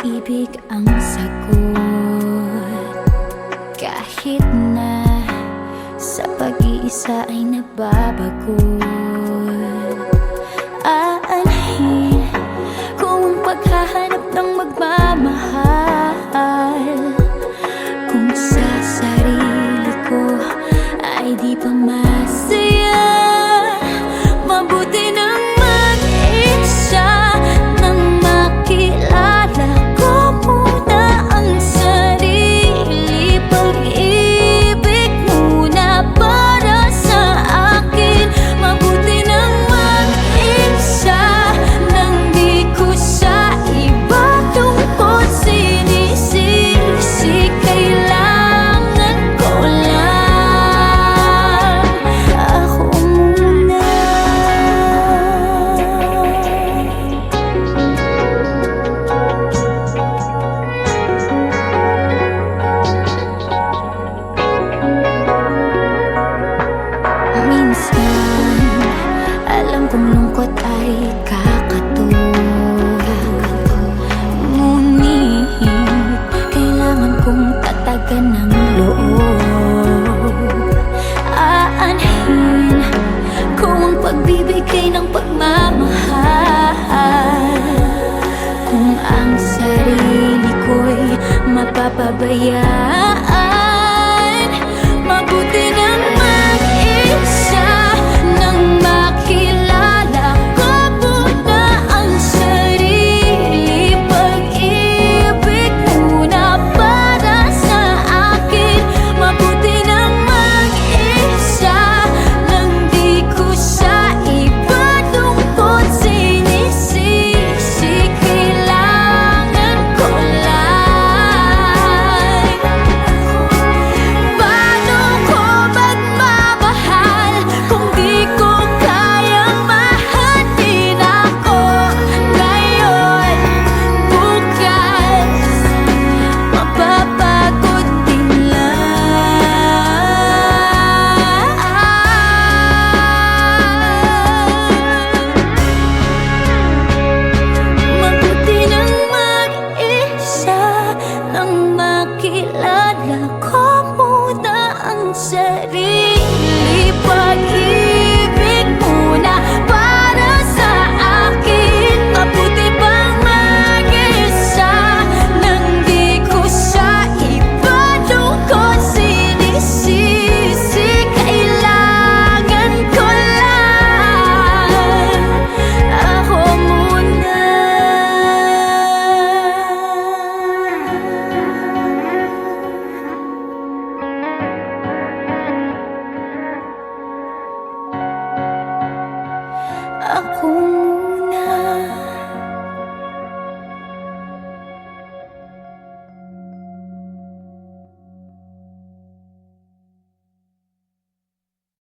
pag-ibig ang sagot. Kahit na sa pag-iisa ay nababago, aanhin kung paghahanap ng magmamahal. Kung sa sarili ko ay di pa masaya, mabuti nang mag-isa nang makilala ko muna ang sarili. Pag-ibig muna para sa akin. Mabuti nang mag-isa nang di ko sa iba tungkol sinisisi. Kailangan ko lang ako muna. Minsan, alam kong lungkot ay kakatulog, ngunit kailangan kong tatagan ng loob. Aanhin ko ang pagbibigay ng pagmamahal. Kung ang sarili ko'y mapapabayaan,